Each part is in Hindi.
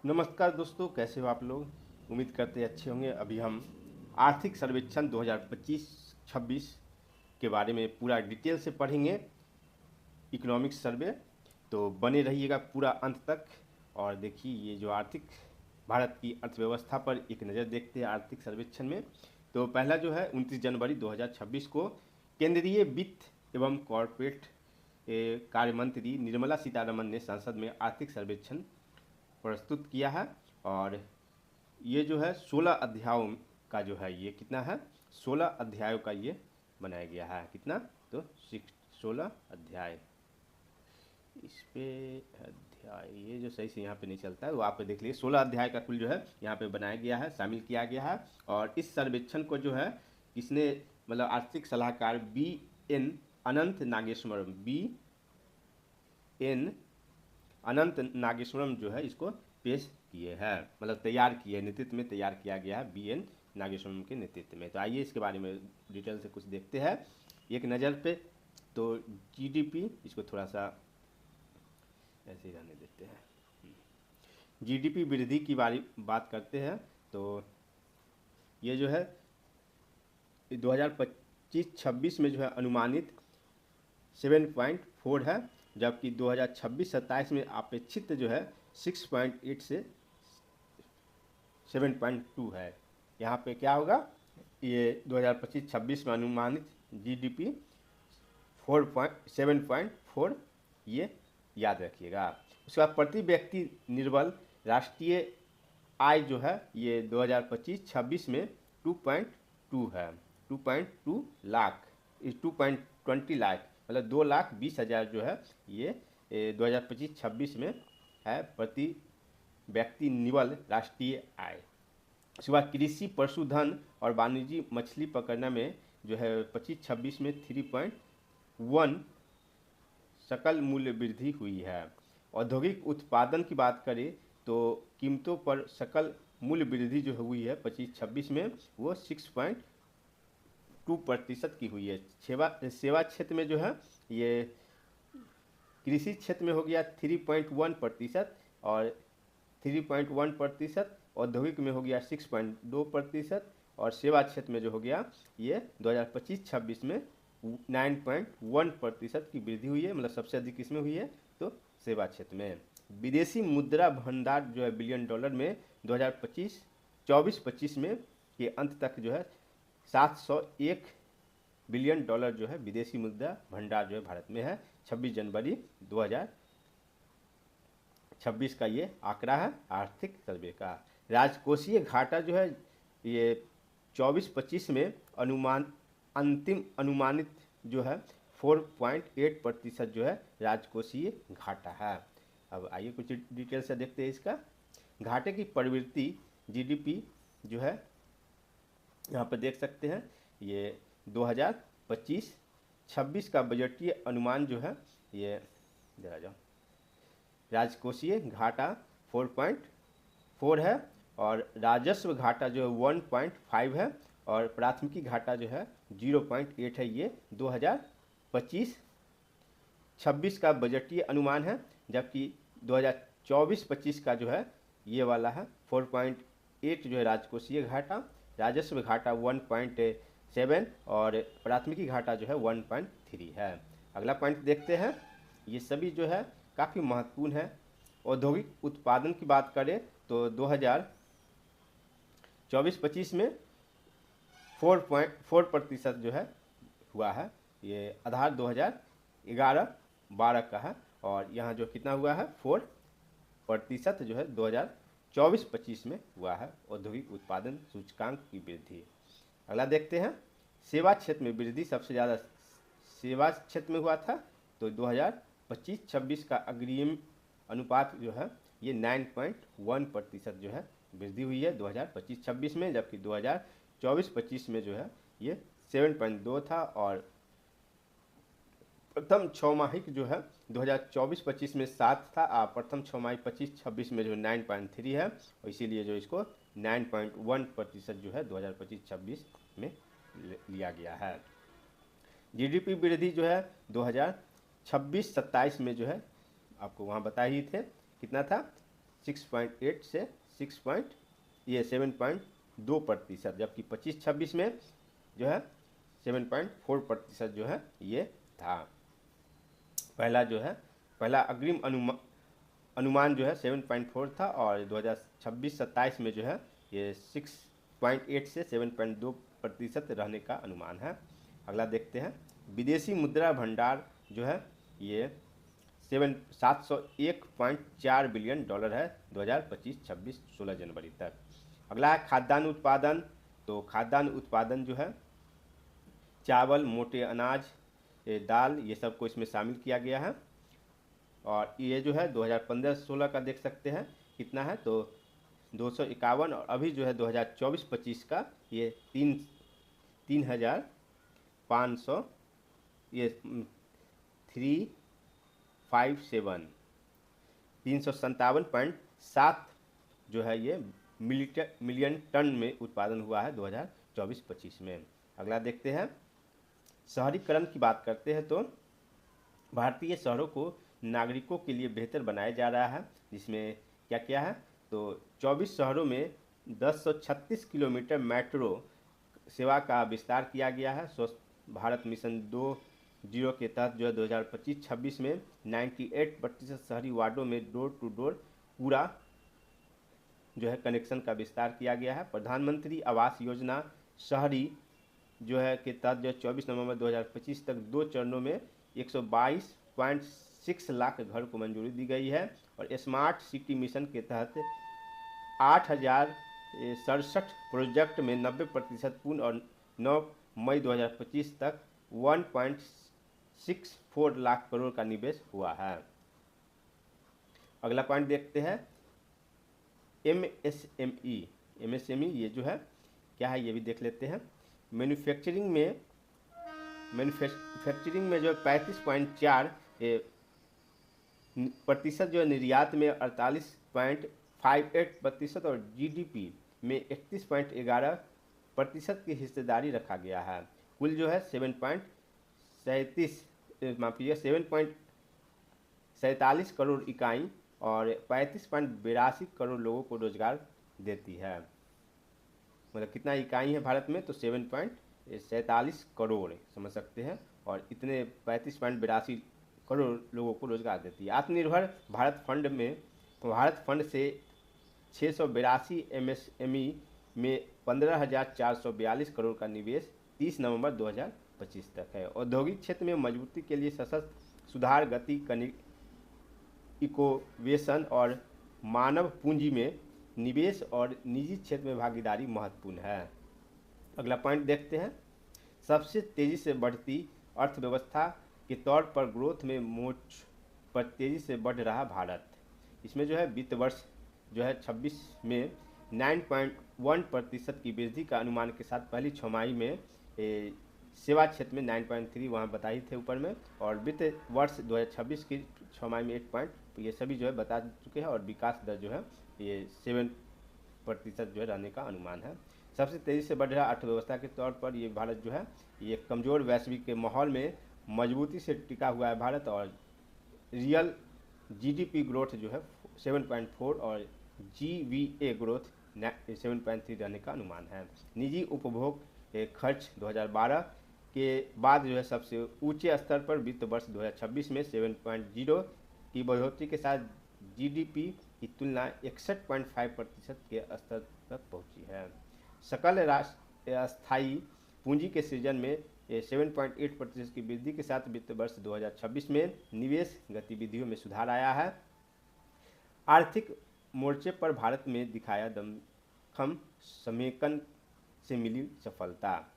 नमस्कार दोस्तों, कैसे हो आप लोग। उम्मीद करते हैं अच्छे होंगे। अभी हम आर्थिक सर्वेक्षण 2025-26 के बारे में पूरा डिटेल से पढ़ेंगे, इकोनॉमिक्स सर्वे। तो बने रहिएगा पूरा अंत तक। और देखिए, ये जो आर्थिक भारत की अर्थव्यवस्था पर एक नज़र देखते हैं आर्थिक सर्वेक्षण में। तो पहला जो है 29 जनवरी 2026 को केंद्रीय वित्त एवं कॉरपोरेट कार्य मंत्री निर्मला सीतारमन ने संसद में आर्थिक सर्वेक्षण प्रस्तुत किया है। और ये जो है 16 अध्यायों का जो है, ये कितना है, 16 अध्यायों का ये बनाया गया है। कितना, तो 16 अध्याय। इस पे अध्याय ये जो सही से यहाँ पे नहीं चलता है, वो आप देख लीजिए। 16 अध्याय का कुल जो है यहाँ पे बनाया गया है, शामिल किया गया है। और इस सर्वेक्षण को जो है किसने, मतलब आर्थिक सलाहकार BN अनंत नागेश्वरम, BN अनंत नागेश्वरम जो है इसको पेश किए हैं, मतलब तैयार किए, नेतृत्व में तैयार किया गया है BN नागेश्वरम के नेतृत्व में। तो आइए इसके बारे में डिटेल से कुछ देखते हैं एक नज़र पे। तो GDP, इसको थोड़ा सा ऐसे ही रहने देते हैं। GDP वृद्धि की बात करते हैं। तो ये जो है 2025-26 में जो है अनुमानित 7.4 है, जबकि 2026-27 में अपेक्षित जो है 6.8 से 7.2 है। यहाँ पे क्या होगा, ये 2025-26 में अनुमानित GDP 7.4, ये याद रखिएगा। उसके बाद प्रति व्यक्ति निर्बल राष्ट्रीय आय जो है ये 2025-26 में 2.2 है, 2.2 लाख, 2.20 लाख, मतलब 2,20,000 जो है ये 2025-26 में है प्रति व्यक्ति निवल राष्ट्रीय आय। उसके बाद कृषि, पशुधन और वाणिज्य मछली पकड़ने में जो है 25-26 में 3.1 सकल मूल्य वृद्धि हुई है। औद्योगिक उत्पादन की बात करें तो कीमतों पर सकल मूल्य वृद्धि जो हुई है 25-26 में वो 6.2% की हुई है। सेवा क्षेत्र में जो है ये कृषि क्षेत्र में हो गया 3.1% और 3.1%, औद्योगिक में हो गया 6.2% और सेवा क्षेत्र में जो हो गया ये 2025-26 में 9.1% की वृद्धि हुई है। मतलब सबसे अधिक किसमें हुई है, तो सेवा क्षेत्र में। विदेशी मुद्रा भंडार जो है बिलियन डॉलर में 2024-25 में के अंत तक जो है 701 बिलियन डॉलर जो है विदेशी मुद्रा भंडार जो है भारत में है। 26 जनवरी 2026 का ये आंकड़ा है आर्थिक सर्वे का। राजकोषीय घाटा जो है ये 24-25 में अंतिम अनुमानित जो है 4.8% जो है राजकोषीय घाटा है। अब आइए कुछ डिटेल से देखते हैं इसका। घाटे की प्रवृत्ति GDP जो है यहाँ पर देख सकते हैं, ये 2025-26 का बजटीय अनुमान जो है ये जरा जाओ, राजकोषीय घाटा 4.4 है और राजस्व घाटा जो है 1.5 है और प्राथमिकी घाटा जो है 0.8 है। ये 2025-26 का बजटीय अनुमान है, जबकि 2024-25 का जो है ये वाला है 4.8 जो है राजकोषीय घाटा, राजस्व घाटा 1.7 और प्राथमिकी घाटा जो है 1.3 है। अगला पॉइंट देखते हैं, ये सभी जो है काफ़ी महत्वपूर्ण है। औद्योगिक उत्पादन की बात करें तो 2024-25 में 4.4% जो है हुआ है। ये आधार 2011-12 का है और यहाँ जो कितना हुआ है 4% जो है 2024-25 में हुआ है औद्योगिक उत्पादन सूचकांक की वृद्धि। अगला देखते हैं, सेवा क्षेत्र में वृद्धि सबसे ज़्यादा सेवा क्षेत्र में हुआ था। तो 2025-26 का अग्रिम अनुपात जो है ये 9.1% जो है वृद्धि हुई है 2025-26 में, जबकि 2024-25 में जो है ये 7.2 था और प्रथम छमाहिक जो है 2024-25 में 7 था और प्रथम छमाही 25-26 में जो 9.3 है, और इसीलिए जो इसको 9.1% जो है 2025-26 में लिया गया है। GDP वृद्धि जो है 2026-27 में जो है आपको वहाँ बताए ही थे कितना था, 6.8 से 7.2%, जबकि 25-26 में जो है 7.4% जो है ये था। पहला अग्रिम अनुमान जो है 7.4 था, और 2026-27 में जो है ये 6.8 से 7.2% रहने का अनुमान है। अगला देखते हैं, विदेशी मुद्रा भंडार जो है ये 701.4 बिलियन डॉलर है 2025-26 16 जनवरी तक। अगला है खाद्यान्न उत्पादन। तो खाद्यान्न उत्पादन जो है चावल, मोटे अनाज, दाल, ये सब को इसमें शामिल किया गया है। और ये जो है 2015-16 का देख सकते हैं कितना है, तो 251, और अभी जो है 2024-25 का ये 3,500 ये 357.7 जो है ये मिलियन टन में उत्पादन हुआ है 2024-25 में। अगला देखते हैं, शहरीकरण की बात करते हैं तो भारतीय शहरों को नागरिकों के लिए बेहतर बनाया जा रहा है, जिसमें क्या क्या है, तो 24 शहरों में 1036 किलोमीटर मेट्रो सेवा का विस्तार किया गया है। स्वच्छ भारत मिशन 2.0 के तहत जो है 2025-26 में 98% शहरी वार्डों में डोर टू डोर पूरा जो है कनेक्शन का विस्तार किया गया है। प्रधानमंत्री आवास योजना शहरी जो है के तहत जो 24 नवंबर 2025 तक 2 चरणों में 122.6 लाख घर को मंजूरी दी गई है। और स्मार्ट सिटी मिशन के तहत 8,067 प्रोजेक्ट में 90% पूर्ण, और 9 मई 2025 तक 1.64 लाख करोड़ का निवेश हुआ है। अगला पॉइंट देखते हैं, एमएसएमई ये जो है क्या है ये भी देख लेते हैं। मैन्युफैक्चरिंग में जो 35.4% जो है, निर्यात में 48.58% और जीडीपी में 31.11% की हिस्सेदारी रखा गया है। कुल जो है 7.47 करोड़ इकाई और 35.82 करोड़ लोगों को रोजगार देती है। मतलब कितना इकाई है भारत में, तो 7.47 करोड़ समझ सकते हैं, और इतने 35.82 करोड़ लोगों को रोजगार देती है। आत्मनिर्भर भारत फंड से 682 एमएसएमई में 15,442 करोड़ का निवेश 30 नवंबर 2025 तक है। औद्योगिक क्षेत्र में मजबूती के लिए सशक्त सुधार, गति, इनोवेशन और मानव पूंजी में निवेश और निजी क्षेत्र में भागीदारी महत्वपूर्ण है। अगला पॉइंट देखते हैं, सबसे तेजी से बढ़ती अर्थव्यवस्था के तौर पर ग्रोथ में मोर्च पर तेजी से बढ़ रहा भारत। इसमें जो है वित्त वर्ष जो है 26 में 9.1% की वृद्धि का अनुमान के साथ पहली छमाही में सेवा क्षेत्र में 9.3 वहाँ बताई थे ऊपर में, और वित्त वर्ष 2026 की छमाही में 8 ये सभी जो है बता चुके हैं। और विकास दर जो है ये 7% जो है रहने का अनुमान है। सबसे तेज़ी से बढ़ रहा अर्थव्यवस्था के तौर पर ये भारत जो है ये कमज़ोर वैश्विक के माहौल में मजबूती से टिका हुआ है भारत, और रियल जीडीपी ग्रोथ जो है 7.4 और जीवीए ग्रोथ 7.3 रहने का अनुमान है। निजी उपभोग खर्च 2012 के बाद जो है सबसे ऊंचे स्तर पर वित्त वर्ष 2026 में 7.0 की बढ़ोतरी के साथ जीडीपी की तुलना 61.5% के स्तर तक पहुंची है। सकल स्थायी पूंजी के सृजन में 7.8% की वृद्धि के साथ वित्त वर्ष 2026 में निवेश गतिविधियों में सुधार आया है। आर्थिक मोर्चे पर भारत में दिखाया दमखम समेकन से मिली सफलता।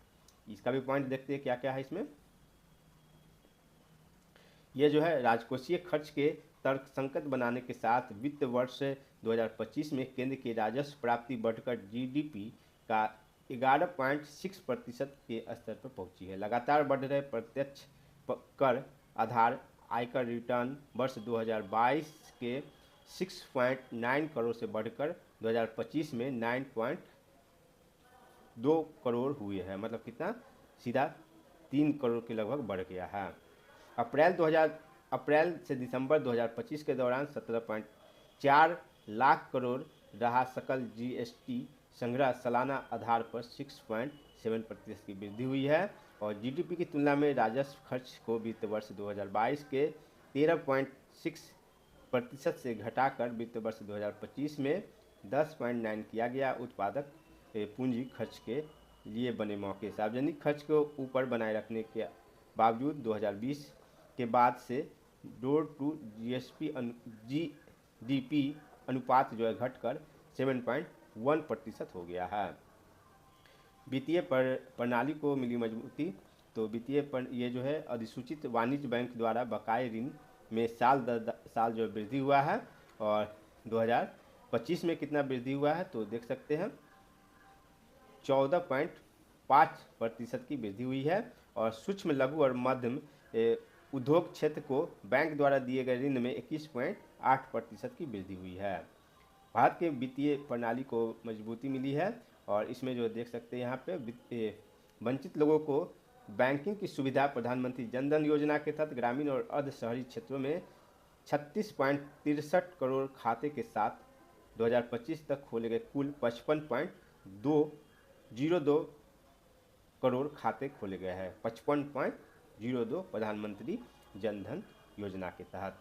इसका भी पॉइंट देखते हैं क्या क्या है इसमें। यह जो है राजकोषीय खर्च के तर्कसंगत बनाने के साथ वित्त वर्ष 2025 में केंद्र की राजस्व प्राप्ति बढ़कर जीडीपी का 11.6% के स्तर पर पहुंची है। लगातार बढ़ रहे प्रत्यक्ष कर आधार आयकर रिटर्न वर्ष 2022 के 6.9 करोड़ से बढ़कर 2025 में 9.2 करोड़ हुए हैं। मतलब कितना, सीधा 3 करोड़ के लगभग बढ़ गया है। अप्रैल से दिसंबर 2025 के दौरान 17.4 लाख करोड़ रहा। सकल जीएसटी संग्रह सालाना आधार पर 6.7% की वृद्धि हुई है और जीडीपी की तुलना में राजस्व खर्च को वित्त वर्ष 2022 के 13.6% से घटाकर वित्त वर्ष 2025 में 10.9 किया गया। उत्पादक पूंजी खर्च के लिए बने मौके। सार्वजनिक खर्च को ऊपर बनाए रखने के बावजूद 2020 के बाद से डोर टू जीडीपी अनुपात जो है घटकर 7.1% हो गया है। वित्तीय प्रणाली को मिली मजबूती। तो ये जो है अधिसूचित वाणिज्य बैंक द्वारा बकाये ऋण में साल दर साल जो वृद्धि हुआ है और 2025 में कितना वृद्धि हुआ है तो देख सकते हैं 14.5% की वृद्धि हुई है और सूक्ष्म लघु और मध्यम उद्योग क्षेत्र को बैंक द्वारा दिए गए ऋण में 21.8% की वृद्धि हुई है। भारत के वित्तीय प्रणाली को मजबूती मिली है और इसमें जो देख सकते हैं यहाँ पे वंचित लोगों को बैंकिंग की सुविधा प्रधानमंत्री जन धन योजना के तहत ग्रामीण और अर्ध शहरी क्षेत्रों में 36.63 करोड़ खाते के साथ 2025 तक खोले गए कुल 55.202 करोड़ खाते खोले गए हैं। 55.02 प्रधानमंत्री जन धन योजना के तहत।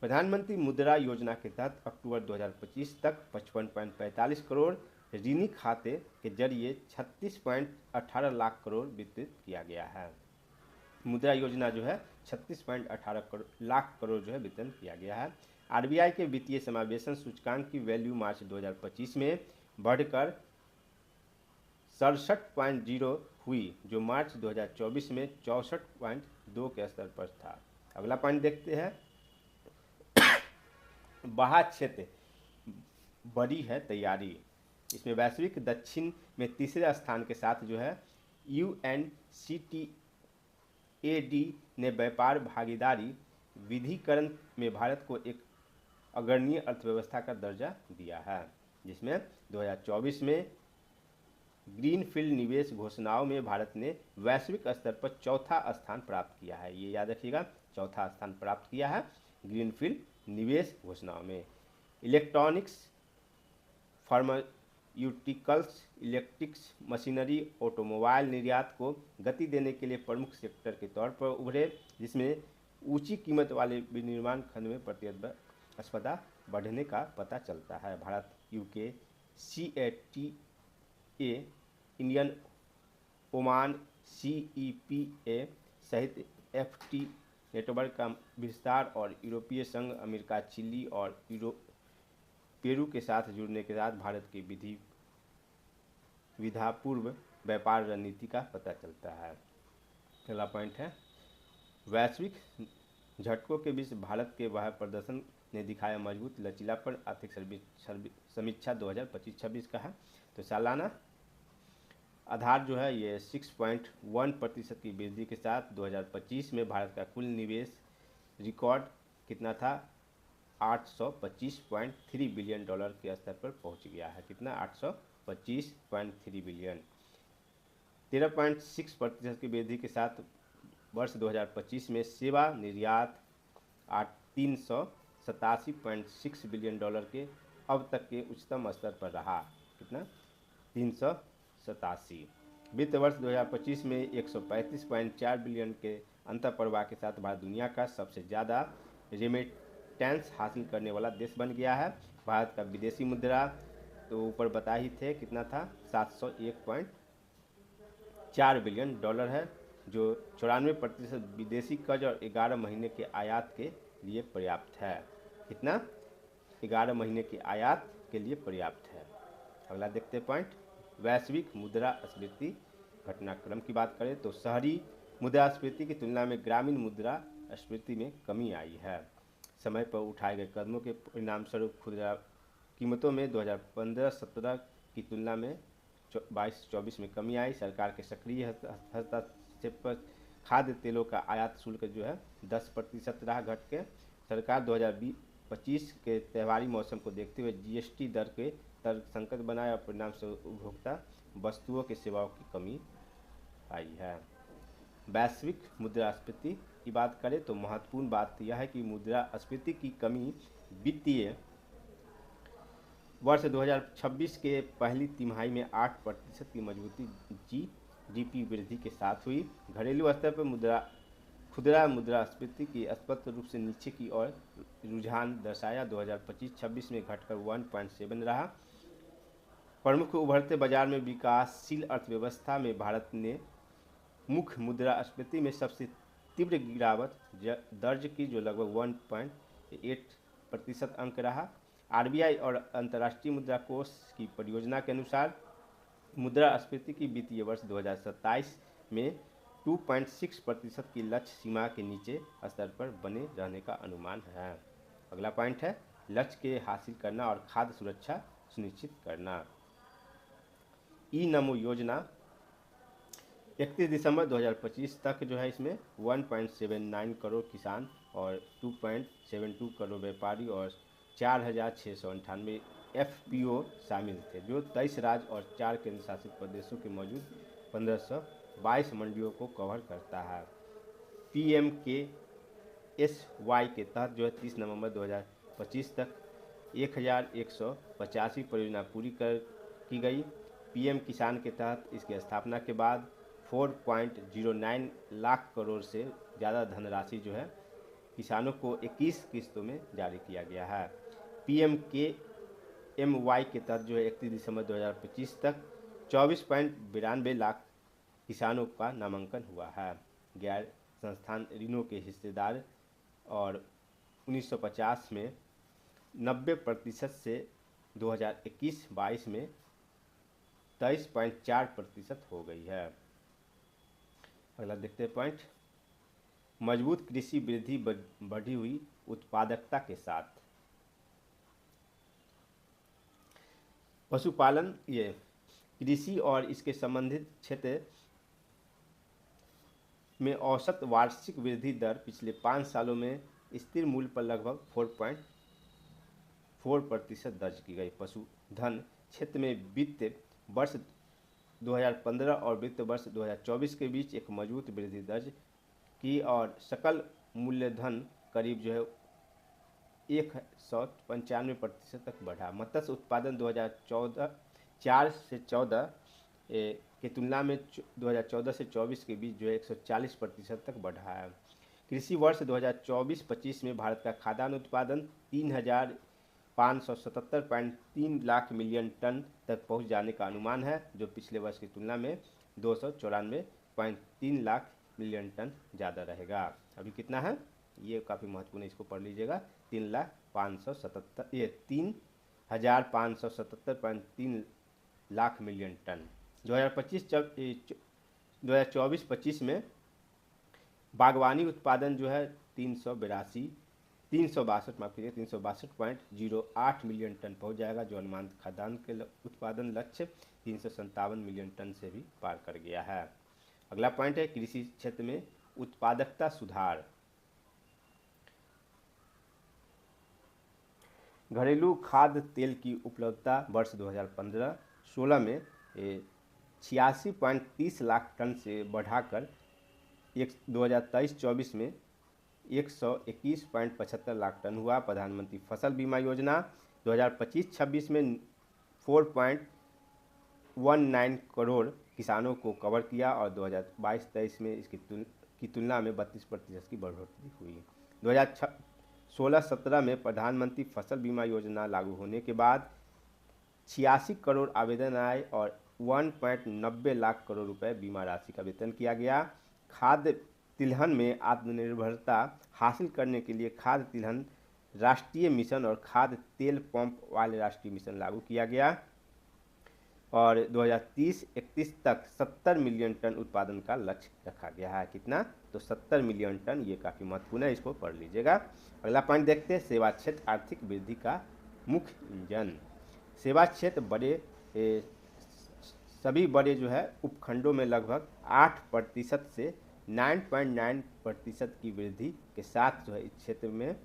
प्रधानमंत्री मुद्रा योजना के तहत अक्टूबर 2025 तक 55.45 करोड़ ऋणी खाते के जरिए 36.18 लाख करोड़ वितरित किया गया है। मुद्रा योजना जो है 36.18 लाख करोड़ जो है वितरण किया गया है। आरबीआई के वित्तीय समावेशन सूचकांक की वैल्यू मार्च 2025 में बढ़कर 67.0 हुई, जो मार्च 2024 में 64.2 के स्तर पर था। अगला पॉइंट देखते हैं। बाह्य क्षेत्र बड़ी है तैयारी। इसमें वैश्विक दक्षिण में तीसरे स्थान के साथ जो है UNCTAD ने व्यापार भागीदारी विधिकरण में भारत को एक अग्रणी अर्थव्यवस्था का दर्जा दिया है, जिसमें 2024 में ग्रीनफील्ड निवेश घोषणाओं में भारत ने वैश्विक स्तर पर चौथा स्थान प्राप्त किया है। ये याद रखिएगा, चौथा स्थान प्राप्त किया है ग्रीनफील्ड निवेश घोषणाओं में। Electronics, pharmaceuticals, electrics machinery, automobile निर्यात को गति देने के लिए प्रमुख सेक्टर के तौर पर उभरे, जिसमें ऊंची कीमत वाले विनिर्माण खंड में प्रतिस्पर्धा बढ़ने का पता चलता है। Bharat, UK, CATA, Indian Oman, CEPA सहित FTA नेटवर्क का विस्तार और यूरोपीय संघ, अमेरिका, चिली और पेरू के साथ जुड़ने के साथ भारत की विधापूर्व व्यापार रणनीति का पता चलता है। अगला पॉइंट है, वैश्विक झटकों के बीच भारत के वह प्रदर्शन ने दिखाया मजबूत लचीलापन। आर्थिक समीक्षा 2025-26 का है। तो सालाना आधार जो है ये 6.1% की वृद्धि के साथ 2025 में भारत का कुल निवेश रिकॉर्ड कितना था 825.3 बिलियन डॉलर के स्तर पर पहुंच गया है। कितना 825.3 बिलियन। 13.6% की वृद्धि के साथ वर्ष 2025 में सेवा निर्यात 387.6 बिलियन डॉलर के अब तक के उच्चतम स्तर पर रहा। कितना 387। वित्त वर्ष 2025 में 135.4 बिलियन के अंतःप्रवाह के साथ भारत दुनिया का सबसे ज़्यादा रेमिटेंस हासिल करने वाला देश बन गया है। भारत का विदेशी मुद्रा तो ऊपर बता ही थे कितना था 701.4 बिलियन डॉलर है, जो 94% विदेशी कर्ज और 11 महीने के आयात के लिए पर्याप्त है। कितना 11 महीने की आयात के लिए पर्याप्त है। अगला देखते हैं पॉइंट, वैश्विक मुद्रास्फीति घटनाक्रम की बात करें तो शहरी मुद्रास्फीति की तुलना में ग्रामीण मुद्रास्फीति में कमी आई है। समय पर उठाए गए कदमों के परिणामस्वरूप खुदरा कीमतों में 2015-17 की तुलना में 22-24 में कमी आई। सरकार के सक्रिय हस्तक्षेप पर खाद्य तेलों का आयात शुल्क जो है 10% रहा घट के। सरकार 2020-25 के त्योहारी मौसम को देखते हुए जीएसटी दर के तर्कसंगत बनाए और परिणाम से उपभोक्ता वस्तुओं की सेवाओं की कमी आई है। वैश्विक मुद्रास्फीति की बात करें तो महत्वपूर्ण बात यह है कि मुद्रास्फीति की कमी वित्तीय वर्ष 2026 के पहली तिमाही में 8% की मजबूती जीडीपी वृद्धि के साथ हुई। घरेलू स्तर पर खुदरा मुद्रास्फीति की स्पष्ट रूप से नीचे की ओर रुझान दर्शाया। 2025-26 में घटकर 1.7 रहा। प्रमुख उभरते बाजार में विकासशील अर्थव्यवस्था में भारत ने मुख्य मुद्रास्फीति में सबसे तीव्र गिरावट दर्ज की, जो लगभग 1.8% अंक रहा। आरबीआई और अंतर्राष्ट्रीय मुद्रा कोष की परियोजना के अनुसार मुद्रास्फीति की वित्तीय वर्ष 2027 में 2.6% की लक्ष्य सीमा के नीचे स्तर पर बने रहने का अनुमान है। अगला पॉइंट है लक्ष्य के हासिल करना और खाद्य सुरक्षा सुनिश्चित करना। ई नमो योजना 31 दिसंबर 2025 तक जो है इसमें 1.79 करोड़ किसान और 2.72 करोड़ व्यापारी और 4,698 एफपीओ शामिल थे, जो 23 राज्य और 4 केंद्र शासित प्रदेशों के मौजूद 1522 मंडियों को कवर करता है। PMKSY के तहत जो है 30 नवंबर 2025 तक 1185 परियोजना पूरी की गई। पीएम किसान के तहत इसकी स्थापना के बाद 4.09 लाख करोड़ से ज़्यादा धनराशि जो है किसानों को 21 किस्तों में जारी किया गया है। PMKMY के तहत जो है 31 दिसंबर 2025 तक 24.92 लाख किसानों का नामांकन हुआ है। गैर संस्थान ऋणों के हिस्सेदार और 1950 में 90% से 2021-22 में 23.4% हो गई है। अगला देखते हैं पॉइंट, मजबूत कृषि वृद्धि बढ़ी हुई उत्पादकता के साथ। पशुपालन ये कृषि और इसके संबंधित क्षेत्र में औसत वार्षिक वृद्धि दर पिछले 5 सालों में स्थिर मूल्य पर लगभग 4.4% दर्ज की गई। पशुधन क्षेत्र में वित्त वर्ष 2015 और वित्त वर्ष 2024 के बीच एक मजबूत वृद्धि दर्ज की और सकल मूल्यधन करीब जो है 195% तक बढ़ा। मत्स्य उत्पादन 2014 से 14 की तुलना में 2014 से 24 के बीच जो है 140% तक बढ़ा है। कृषि वर्ष 2024-25 में भारत का खाद्यान्न उत्पादन 3,577.3 लाख मिलियन टन तक पहुंच जाने का अनुमान है, जो पिछले वर्ष की तुलना में 294.3 लाख मिलियन टन ज़्यादा रहेगा। अभी कितना है ये काफ़ी महत्वपूर्ण है, इसको पढ़ लीजिएगा। 3,577.3 लाख मिलियन टन। 2024-25 में बागवानी उत्पादन जो है 362.08 मिलियन टन पहुंच जाएगा, जो अनुमानित खाद्यान्न के उत्पादन लक्ष्य 357 मिलियन टन से भी पार कर गया है। अगला पॉइंट है कृषि क्षेत्र में उत्पादकता सुधार। घरेलू खाद्य तेल की उपलब्धता वर्ष 2015-16 में 86.30 लाख टन से बढ़ाकर 2023-24 में 121.75 लाख टन हुआ। प्रधानमंत्री फसल बीमा योजना 2025-26 में 4.19 करोड़ किसानों को कवर किया और 2022-23 में इसकी तुलना में 32% की बढ़ोतरी हुई। 2016-17 में प्रधानमंत्री फसल बीमा योजना लागू होने के बाद 86 करोड़ आवेदन आए और 1.90 लाख करोड़ रुपए बीमा राशि का वितरण किया गया। खाद्य तिलहन में आत्मनिर्भरता हासिल करने के लिए खाद्य तिलहन राष्ट्रीय मिशन और खाद्य तेल पंप वाले राष्ट्रीय मिशन लागू किया गया और 2030-31 तक 70 मिलियन टन उत्पादन का लक्ष्य रखा गया है। कितना? तो 70 मिलियन टन। ये काफ़ी महत्वपूर्ण है, इसको पढ़ लीजिएगा। अगला पॉइंट देखते हैं, सेवा क्षेत्र आर्थिक वृद्धि का मुख्य इंजन। सेवा क्षेत्र सभी बड़े जो है उपखंडों में लगभग 8% से 9.9% की वृद्धि के साथ जो है इस क्षेत्र में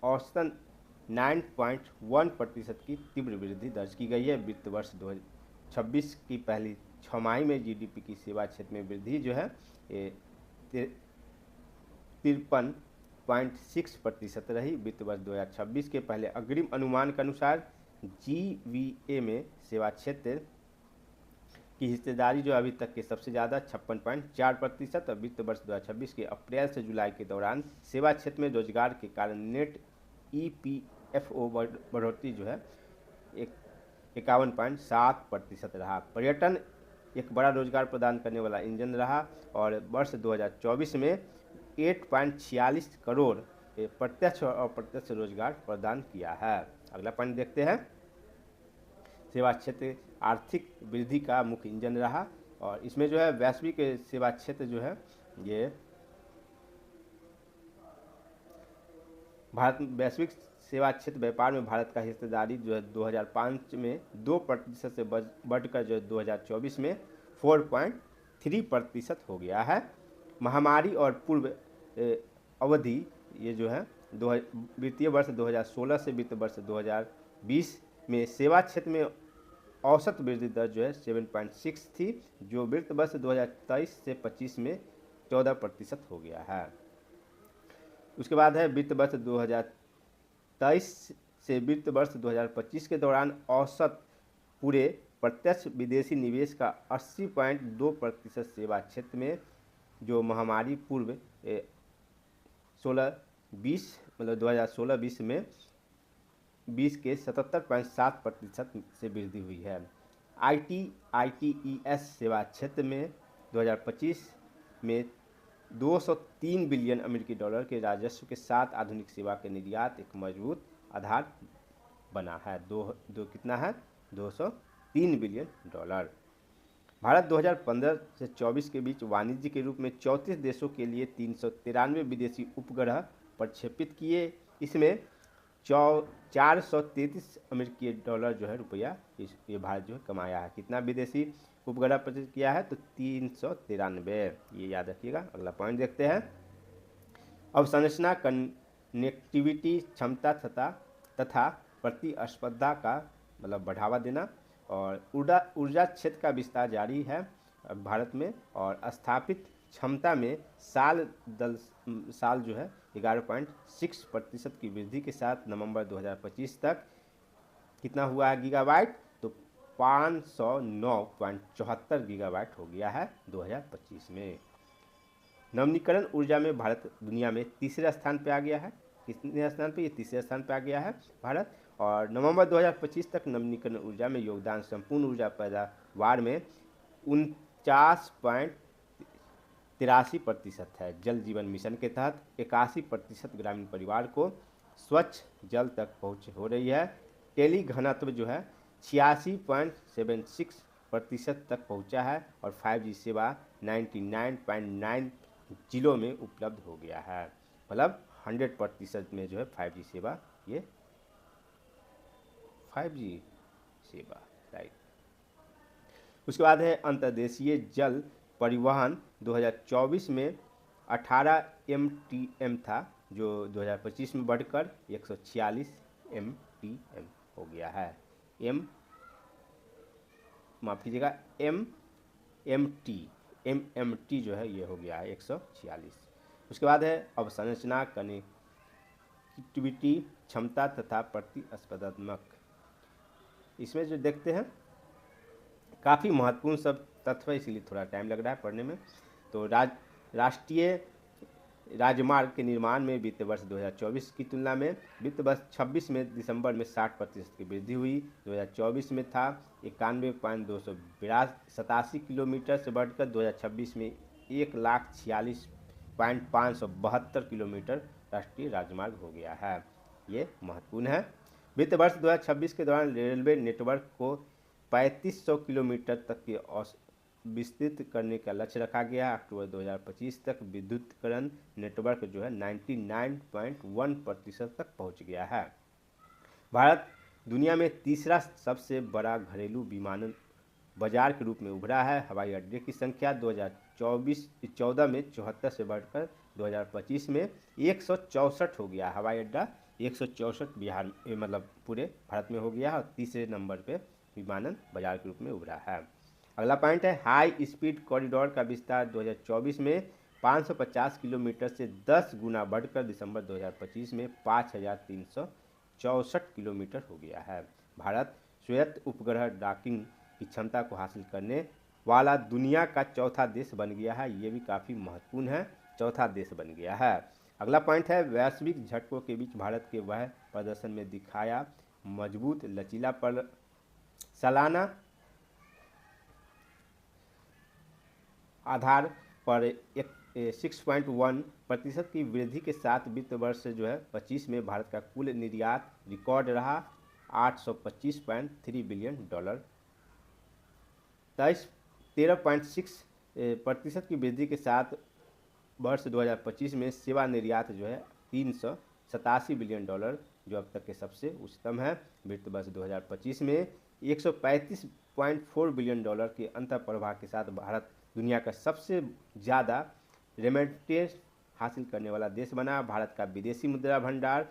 औसतन 9.1% की तीव्र वृद्धि दर्ज की गई है। वित्त वर्ष 2026 की पहली छमाही में जीडीपी की सेवा क्षेत्र में वृद्धि जो है 53.6% रही। वित्त वर्ष 2026 के पहले अग्रिम अनुमान के अनुसार GVA में सेवा क्षेत्र की हिस्सेदारी जो अभी तक के सबसे ज़्यादा 56.4% और वित्त वर्ष 2026 के अप्रैल से जुलाई के दौरान सेवा क्षेत्र में रोजगार के कारण नेट EPFO बढ़ोतरी जो है 51.7% रहा। पर्यटन एक बड़ा रोजगार प्रदान करने वाला इंजन रहा और वर्ष 2024 में 8.46 करोड़ प्रत्यक्ष और अप्रत्यक्ष रोजगार प्रदान किया है। अगला पॉइंट देखते हैं। सेवा क्षेत्र आर्थिक वृद्धि का मुख्य इंजन रहा और इसमें जो है वैश्विक सेवा क्षेत्र जो है ये भारत वैश्विक सेवा क्षेत्र व्यापार में भारत का हिस्सेदारी जो है 2005 में 2% से बढ़कर जो 2024 में 4.3% हो गया है। महामारी और पूर्व अवधि ये जो है वित्तीय वर्ष 2016 से वित्त वर्ष 2020 में सेवा क्षेत्र में औसत वृद्धि दर जो है 7.6 थी, जो वित्त वर्ष 2023 से 25 में 14% हो गया है। उसके बाद है वित्त वर्ष 2023 से वित्त वर्ष 2025 के दौरान औसत पूरे प्रत्यक्ष विदेशी निवेश का 80.2% सेवा क्षेत्र में, जो महामारी पूर्व 16-20 मतलब 2016-20 में 20 के 77.7% से वृद्धि हुई है। ITES सेवा क्षेत्र में 2025 में 203 बिलियन अमेरिकी डॉलर के राजस्व के साथ आधुनिक सेवा के निर्यात एक मजबूत आधार बना है। कितना है 203 बिलियन डॉलर। भारत 2015 से 24 के बीच वाणिज्य के रूप में 34 देशों के लिए 393 विदेशी उपग्रह प्रक्षेपित किए। इसमें 433 अमेरिकी डॉलर जो है रुपया ये भारत जो है कमाया है। कितना विदेशी उपग्रह प्रक्षेपित किया है तो 393, ये याद रखिएगा। अगला पॉइंट देखते हैं। अवसंरचना कनेक्टिविटी क्षमता तथा प्रतिस्पर्धा का मतलब बढ़ावा देना और ऊर्जा क्षेत्र का विस्तार जारी है भारत में और स्थापित क्षमता में साल जो है 11.6% की वृद्धि के साथ नवंबर 2025 तक कितना हुआ है गीगावाट तो 509.74 गीगावाट हो गया है 2025 में। नवीनीकरण ऊर्जा में भारत दुनिया में तीसरे स्थान पे आ गया है। कितने स्थान पे? ये तीसरे स्थान पे आ गया है भारत। और नवंबर 2025 तक नवीनीकरण ऊर्जा में योगदान संपूर्ण ऊर्जा पैदावार में 49.83% है। जल जीवन मिशन के तहत 81% ग्रामीण परिवार को स्वच्छ जल तक पहुँच हो रही है। टेली घनत्व जो है 86.76% तक पहुँचा है और 5G सेवा 99.9 जिलों में उपलब्ध हो गया है। मतलब 100% में जो है 5G सेवा, ये 5G सेवा राइट। उसके बाद है अंतर्देशीय जल परिवहन 2024 में 18 MTM था, जो 2025 में बढ़कर 146 MTM हो गया है। माफ कीजिएगा MMT जो है ये हो गया है 146। उसके बाद है अवसंरचना कनेक्टिविटी क्षमता तथा प्रतिस्पर्धात्मक। इसमें जो देखते हैं काफ़ी महत्वपूर्ण सब तत्व है, इसीलिए थोड़ा टाइम लग रहा है पढ़ने में। तो राष्ट्रीय राजमार्ग के निर्माण में वित्त वर्ष 2024 की तुलना में वित्त वर्ष 26 में दिसंबर में 60% की वृद्धि हुई। 2024 में था 91.287 किलोमीटर से बढ़कर 2026 में 1,46,572 किलोमीटर राष्ट्रीय राजमार्ग हो गया है। ये महत्वपूर्ण है। वित्त वर्ष 2026 के दौरान रेलवे नेटवर्क को 3500 किलोमीटर तक के विस्तृत करने का लक्ष्य रखा गया। अक्टूबर 2025 तक विद्युतीकरण नेटवर्क जो है 99.1% तक पहुंच गया है। भारत दुनिया में तीसरा सबसे बड़ा घरेलू विमानन बाजार के रूप में उभरा है। हवाई अड्डे की संख्या 2014 में 74 से बढ़कर 2025 में 164 हो गया। हवाई अड्डा 164 बिहार मतलब पूरे भारत में हो गया और तीसरे नंबर पे विमानन बाजार के रूप में उभरा है। अगला पॉइंट है हाई स्पीड कॉरिडोर का विस्तार 2024 में 550 किलोमीटर से 10 गुना बढ़कर दिसंबर 2025 में 5,364 किलोमीटर हो गया है। भारत स्वायत्त उपग्रह डॉकिंग की क्षमता को हासिल करने वाला दुनिया का चौथा देश बन गया है। ये भी काफ़ी महत्वपूर्ण है, चौथा देश बन गया है। अगला पॉइंट है वैश्विक झटकों के बीच भारत के वह प्रदर्शन में दिखाया मजबूत लचीला पर सालाना आधार पर 6.1% की वृद्धि के साथ वित्त वर्ष जो है 25 में भारत का कुल निर्यात रिकॉर्ड रहा 825.3 बिलियन डॉलर। 13.6% की वृद्धि के साथ वर्ष 2025 में सेवा निर्यात जो है 387 बिलियन डॉलर, जो अब तक के सबसे उच्चतम है। वित्त वर्ष 2025 में 135.4 बिलियन डॉलर के अंतर्प्रवाह के साथ भारत दुनिया का सबसे ज़्यादा रेमिटेंस हासिल करने वाला देश बना। भारत का विदेशी मुद्रा भंडार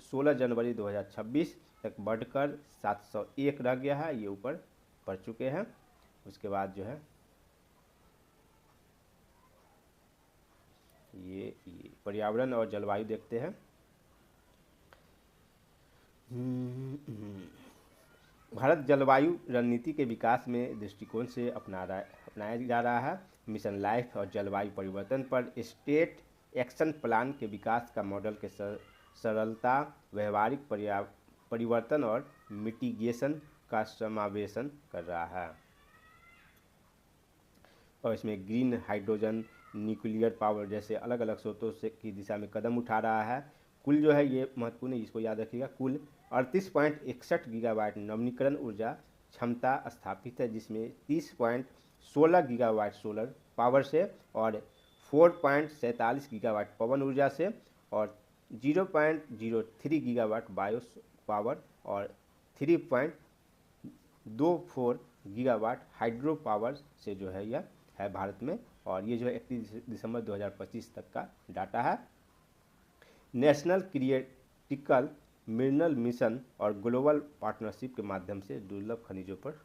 16 जनवरी 2026 तक बढ़कर 701 रह गया है, ये ऊपर बढ़ चुके हैं। उसके बाद जो है ये पर्यावरण और जलवायु देखते हैं। भारत जलवायु रणनीति के विकास में दृष्टिकोण से अपनाया जा रहा है। मिशन लाइफ और जलवायु परिवर्तन पर स्टेट एक्शन प्लान के विकास का मॉडल के सरलता, व्यवहारिक परिवर्तन और मिटिगेशन का समावेशन कर रहा है। और इसमें ग्रीन हाइड्रोजन, न्यूक्लियर पावर जैसे अलग अलग स्रोतों से की दिशा में कदम उठा रहा है। कुल जो है ये महत्वपूर्ण है, इसको याद रखिएगा, कुल 38.61 गीगावाट नवीनीकरण ऊर्जा क्षमता स्थापित है, जिसमें 30.16 गीगावाट सोलर पावर से और 4.47 गीगावाट पवन ऊर्जा से और 0.03 गीगावाट बायो पावर और 3.24 गीगावाट हाइड्रो पावर से जो है यह है भारत में। और ये जो है 31 दिसंबर 2025 तक का डाटा है। नेशनल क्रिटिकल मिनरल मिशन और ग्लोबल पार्टनरशिप के माध्यम से दुर्लभ खनिजों पर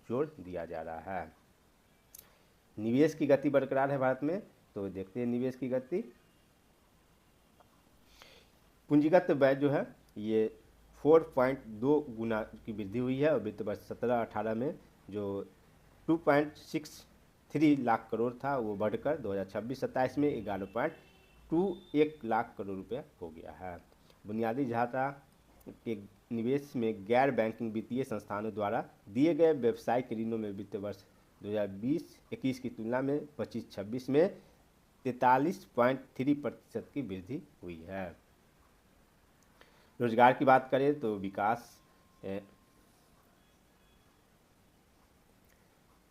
जोर दिया जा रहा है। निवेश की गति बरकरार है भारत में, तो देखते हैं निवेश की गति। पूंजीगत व्यय जो है ये 4.2 गुना की वृद्धि हुई है और वित्त वर्ष 17-18 में जो 2.63 लाख करोड़ था वो बढ़कर 2026-27 में 11.21 लाख करोड़ रुपया हो गया है। बुनियादी ढांचा के निवेश में गैर बैंकिंग वित्तीय संस्थानों द्वारा दिए गए व्यवसायिक ऋणों में वित्त वर्ष 2020-21 की तुलना में 25-26 में 43.3% की वृद्धि हुई है। रोजगार की बात करें तो विकास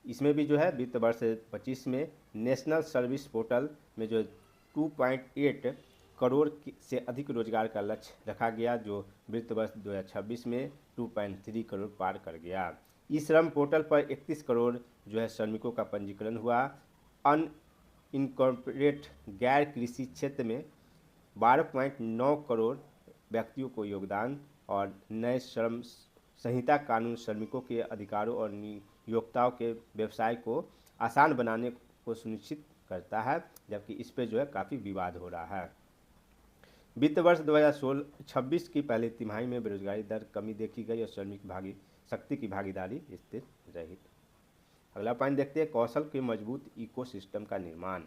इसमें भी जो है वित्त वर्ष 25 में नेशनल सर्विस पोर्टल में जो 2.8 करोड़ से अधिक रोजगार का लक्ष्य रखा गया, जो वित्त वर्ष 2026 में 2.3 करोड़ पार कर गया। ई श्रम पोर्टल पर 31 करोड़ जो है श्रमिकों का पंजीकरण हुआ। अनइनकॉर्पोरेट गैर कृषि क्षेत्र में 12.9 करोड़ व्यक्तियों को योगदान और नए श्रम संहिता कानून श्रमिकों के अधिकारों और नियोक्ताओं के व्यवसाय को आसान बनाने को सुनिश्चित करता है, जबकि इस पर जो है काफ़ी विवाद हो रहा है। वित्त वर्ष 2026 की पहली तिमाही में बेरोजगारी दर कमी देखी गई और श्रमिक शक्ति की भागीदारी स्थिर रही। अगला पॉइंट देखते हैं, कौशल के मजबूत इकोसिस्टम का निर्माण।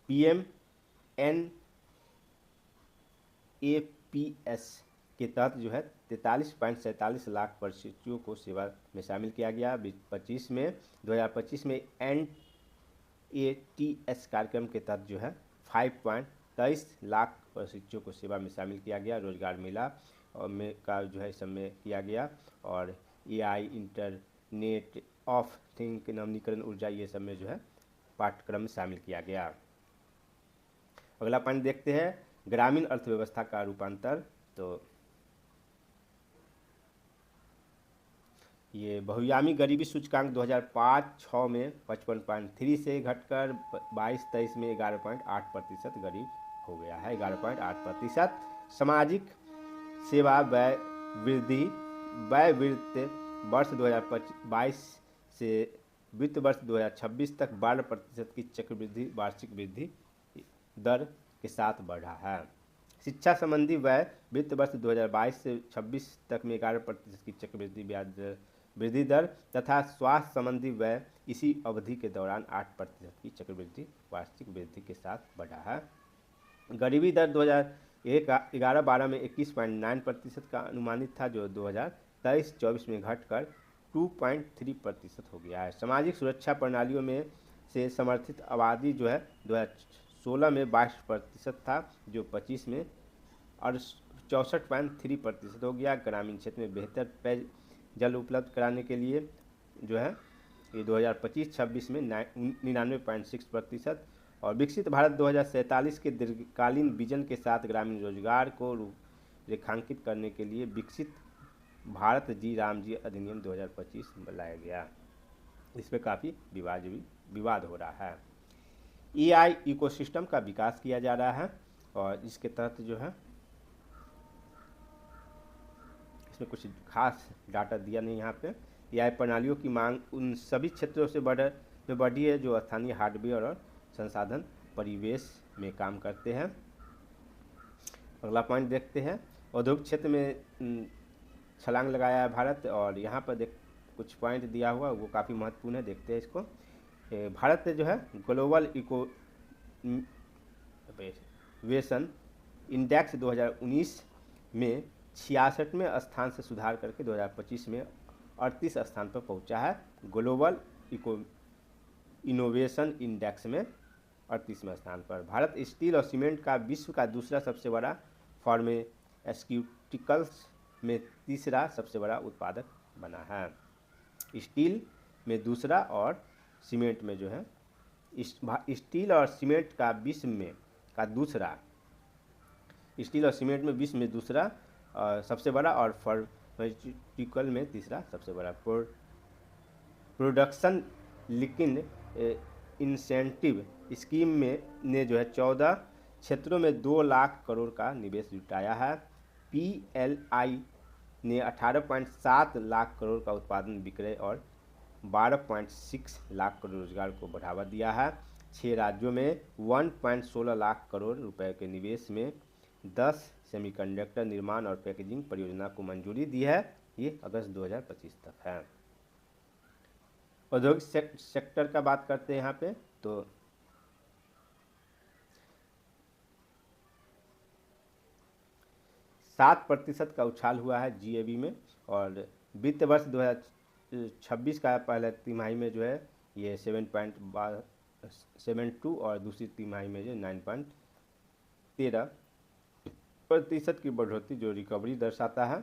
PMNAPS के तहत जो है 43.47 लाख प्रशिक्षुओं को सेवा में शामिल किया गया। 2025 में NATS कार्यक्रम के तहत जो है 5.23 लाख प्रशिक्षुओं को सेवा में शामिल किया गया। रोजगार मेला में का जो है इस समय किया गया और AI, इंटरनेट ऑफ थिंग, नवीनीकरण ऊर्जा, ये सब में जो है पाठ्यक्रम में शामिल किया गया। अगला पॉइंट देखते हैं, ग्रामीण अर्थव्यवस्था का रूपांतर। तो ये बहुयामी गरीबी सूचकांक 2005-06 में 55.3 से घटकर 22-23 में 11.8% गरीब हो गया है, 11.8%। सामाजिक सेवा व्यय वित्त वर्ष 2022 से वित्त वर्ष 2026 तक 12% की चक्रवृद्धि वार्षिक वृद्धि दर के साथ बढ़ा है। शिक्षा संबंधी व्यय वित्त वर्ष 2022 से 26 तक में 11% की चक्रवृद्धि ब्याज वृद्धि दर तथा स्वास्थ्य संबंधी व्यय इसी अवधि के दौरान 8% की चक्रवृद्धि वार्षिक वृद्धि के साथ बढ़ा है। गरीबी दर 2011-12 में 21.9% का अनुमानित था, जो 2023-24 में घटकर 2.3% हो गया है। सामाजिक सुरक्षा प्रणालियों में से समर्थित आबादी जो है 2016 में 22% था, जो 25 में और 64.3% हो गया। ग्रामीण क्षेत्र में बेहतर पेयजल उपलब्ध कराने के लिए जो है ये 2025-26 में 99.6%। और विकसित भारत 2047 के दीर्घकालीन विजन के साथ ग्रामीण रोजगार को रेखांकित करने के लिए विकसित भारत जी राम जी अधिनियम 2025 लाया गया। इस पर काफ़ी विवाद हो रहा है। एआई इकोसिस्टम का विकास किया जा रहा है और इसके तहत जो है इसमें कुछ खास डाटा दिया नहीं यहाँ पे। एआई प्रणालियों की मांग उन सभी क्षेत्रों से बढ़ी है जो स्थानीय हार्डवेयर और संसाधन परिवेश में काम करते हैं। अगला पॉइंट देखते हैं। औद्योगिक क्षेत्र में छलांग लगाया है भारत, और यहाँ पर कुछ पॉइंट दिया हुआ वो काफ़ी महत्वपूर्ण है, देखते हैं इसको। भारत जो है ग्लोबल इनोवेशन इंडेक्स 2019 में 66वें स्थान से सुधार करके 2025 में 38 स्थान पर पहुंचा है। ग्लोबल इनोवेशन इंडेक्स में 38वें स्थान पर। भारत स्टील और सीमेंट का विश्व का दूसरा सबसे बड़ा, फार्मास्यूटिकल्स में तीसरा सबसे बड़ा उत्पादक बना है। स्टील में दूसरा और सीमेंट में जो है स्टील और सीमेंट का विश्व में का दूसरा, स्टील और सीमेंट में विश्व में दूसरा सबसे बड़ा और फार्मास्यूटिकल में तीसरा सबसे बड़ा। प्रोडक्शन लिंक्ड इंसेंटिव स्कीम में ने जो है 14 क्षेत्रों में 2 लाख करोड़ का निवेश जुटाया है। पीएलआई ने 18.7 लाख करोड़ का उत्पादन विक्रय और 12.6 लाख करोड़ रोजगार को बढ़ावा दिया है। 6 राज्यों में 1.16 लाख करोड़ रुपए के निवेश में 10 सेमीकंडक्टर निर्माण और पैकेजिंग परियोजना को मंजूरी दी है। ये अगस्त 2025 तक है। औद्योगिक सेक्टर का बात करते हैं यहाँ पे, तो 7% का उछाल हुआ है जीएबी में। और वित्त वर्ष 2026 का पहले तिमाही में जो है ये 7.72 और दूसरी तिमाही में जो 9.13% की बढ़ोतरी जो रिकवरी दर्शाता है।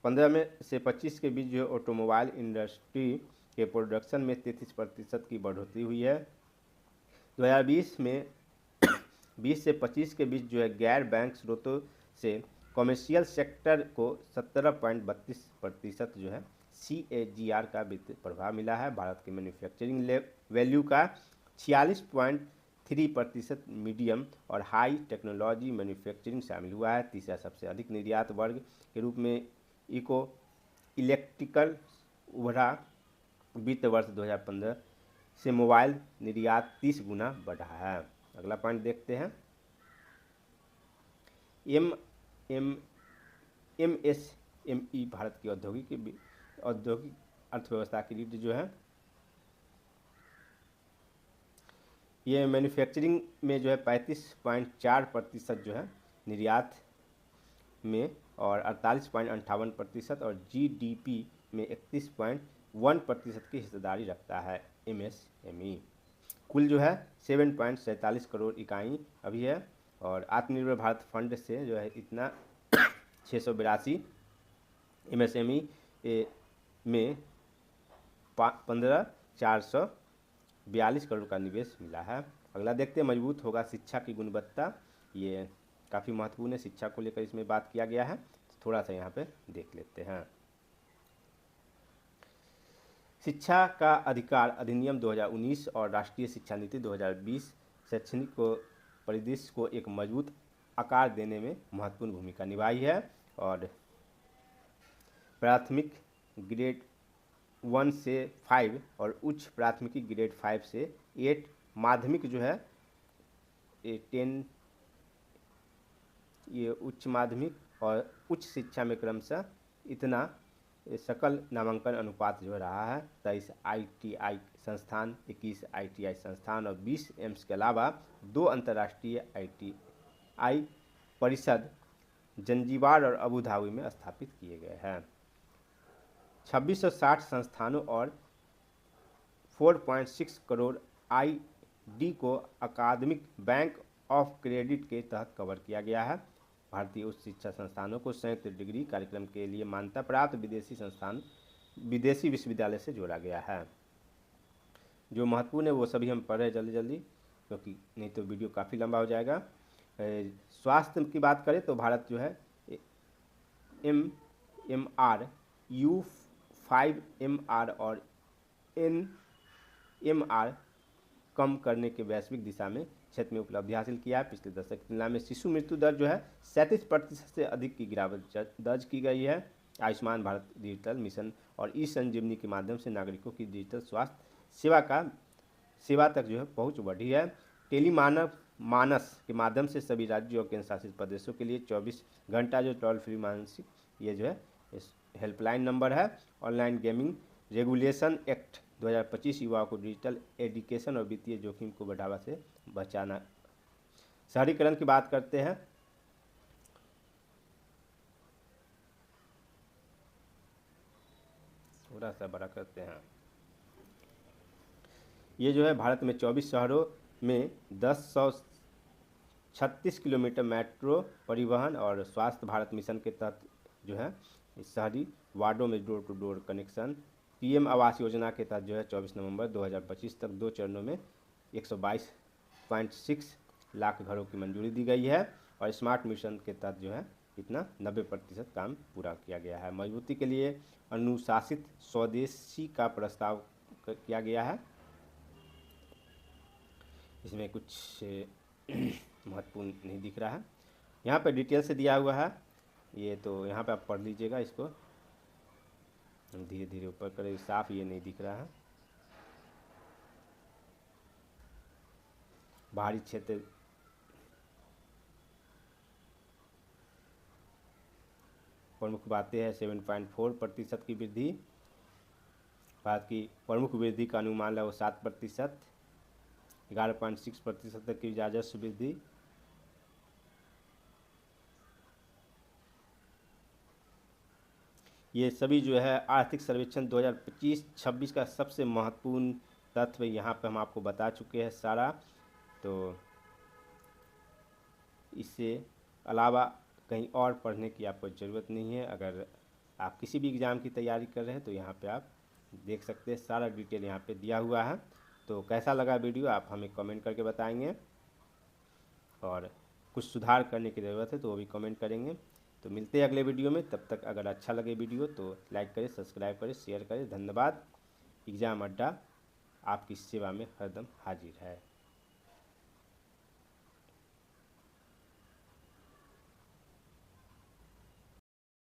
15 में से 25 के बीच जो ऑटोमोबाइल इंडस्ट्री के प्रोडक्शन में 33% की बढ़ोतरी हुई है। 2020 में 20 से 25 के बीच जो है गैर बैंक स्रोतों से कॉमर्शियल सेक्टर को 17.32% जो है CAGR का वित्तीय प्रभाव मिला है। भारत के मैन्युफैक्चरिंग वैल्यू का 46.3% मीडियम और हाई टेक्नोलॉजी मैन्युफैक्चरिंग शामिल हुआ है। तीसरा सबसे अधिक निर्यात वर्ग के रूप में इलेक्ट्रिकल उभरा। वित्त वर्ष 2015 से मोबाइल निर्यात 30 गुना बढ़ा है। अगला पॉइंट देखते हैं। MSME भारत की औद्योगिक अर्थव्यवस्था की रीढ़ जो है, ये मैन्युफैक्चरिंग में जो है 35.4% जो है निर्यात में और 48.58% और GDP में 31.1% की हिस्सेदारी रखता है। MSME कुल जो है 7.47 करोड़ इकाई अभी है। और आत्मनिर्भर भारत फंड से जो है इतना 682 MSME में 15,442 करोड़ का निवेश मिला है। अगला देखते हैं, मजबूत होगा शिक्षा की गुणवत्ता। ये काफ़ी महत्वपूर्ण है, शिक्षा को लेकर इसमें बात किया गया है, थोड़ा सा यहाँ पे देख लेते हैं। शिक्षा का अधिकार अधिनियम 2019 और राष्ट्रीय शिक्षा नीति 2020 शैक्षणिक परिदृश्य को एक मजबूत आकार देने में महत्वपूर्ण भूमिका निभाई है। और प्राथमिक ग्रेड 1 से 5 और उच्च प्राथमिकी ग्रेड 5 से 8, माध्यमिक जो है 10 ये उच्च माध्यमिक और उच्च शिक्षा में क्रमशः इतना सकल नामांकन अनुपात जो रहा है 23 ITI संस्थान, 21 ITI संस्थान और 20 एम्स के अलावा 2 अंतर्राष्ट्रीय ITI परिषद जंजीबार और अबू धाबी में स्थापित किए गए हैं। 2660 संस्थानों और 4.6 करोड़ ID को अकादमिक बैंक ऑफ क्रेडिट के तहत कवर किया गया है। भारतीय उच्च शिक्षा संस्थानों को संयुक्त डिग्री कार्यक्रम के लिए मान्यता प्राप्त विदेशी विश्वविद्यालय से जोड़ा गया है। जो महत्वपूर्ण है वो सभी हम पढ़ रहे हैं जल्दी क्योंकि नहीं तो वीडियो काफ़ी लंबा हो जाएगा। स्वास्थ्य की बात करें तो भारत जो है MMR, U5MR और NMR कम करने के वैश्विक दिशा में क्षेत्र में उपलब्धि हासिल किया है। पिछले दशक की तुलना में शिशु मृत्यु दर जो है 37% से अधिक की गिरावट दर्ज की गई है। आयुष्मान भारत डिजिटल मिशन और ई-संजीवनी के माध्यम से नागरिकों की डिजिटल स्वास्थ्य सेवा तक जो है पहुंच बढ़ी है। मानस के माध्यम से सभी राज्यों और केंद्र शासित प्रदेशों के लिए 24 घंटा जो टोल फ्री मानसिक ये जो है हेल्पलाइन नंबर है। ऑनलाइन गेमिंग रेगुलेशन एक्ट 2025 युवाओं को डिजिटल एजुकेशन और वित्तीय जोखिम को बढ़ावा से बचाना। शहरीकरण की बात करते हैं। थोड़ा सा बड़ा करते हैं। ये जो है भारत में 24 शहरों में 1036 किलोमीटर मेट्रो परिवहन और स्वास्थ्य भारत मिशन के तहत जो है इस शहरी वार्डों में door to door connection. PM Awas योजना के तहत जो है 24 नवंबर 2025 तक 2 चरणों में 122.6 लाख घरों की मंजूरी दी गई है और स्मार्ट मिशन के तहत जो है इतना 90% काम पूरा किया गया है। मजबूती के लिए अनुशासित स्वदेशी का प्रस्ताव किया गया है। इसमें कुछ महत्वपूर्ण नहीं दिख रहा है। यहाँ पे डिटेल से दिया हुआ है, ये तो यहाँ पे आप पढ़ लीजिएगा। इसको हम धीरे धीरे ऊपर करें, साफ ये नहीं दिख रहा है। बाहरी क्षेत्र प्रमुख बातें हैं 7.4% की वृद्धि। भारत की प्रमुख वृद्धि का अनुमान है वो 7%, 11.6% तक की राजस्व वृद्धि। ये सभी जो है आर्थिक सर्वेक्षण 2025-26 का सबसे महत्वपूर्ण तत्व यहाँ पे हम आपको बता चुके हैं सारा। तो इससे अलावा कहीं और पढ़ने की आपको ज़रूरत नहीं है। अगर आप किसी भी एग्ज़ाम की तैयारी कर रहे हैं तो यहाँ पे आप देख सकते हैं, सारा डिटेल यहाँ पे दिया हुआ है। तो कैसा लगा वीडियो आप हमें कमेंट करके बताएंगे और कुछ सुधार करने की ज़रूरत है तो वो भी कमेंट करेंगे। तो मिलते हैं अगले वीडियो में, तब तक अगर अच्छा लगे वीडियो तो लाइक करें, सब्सक्राइब करें, शेयर करें। धन्यवाद। एग्ज़ाम अड्डा आपकी सेवा में हरदम हाजिर है।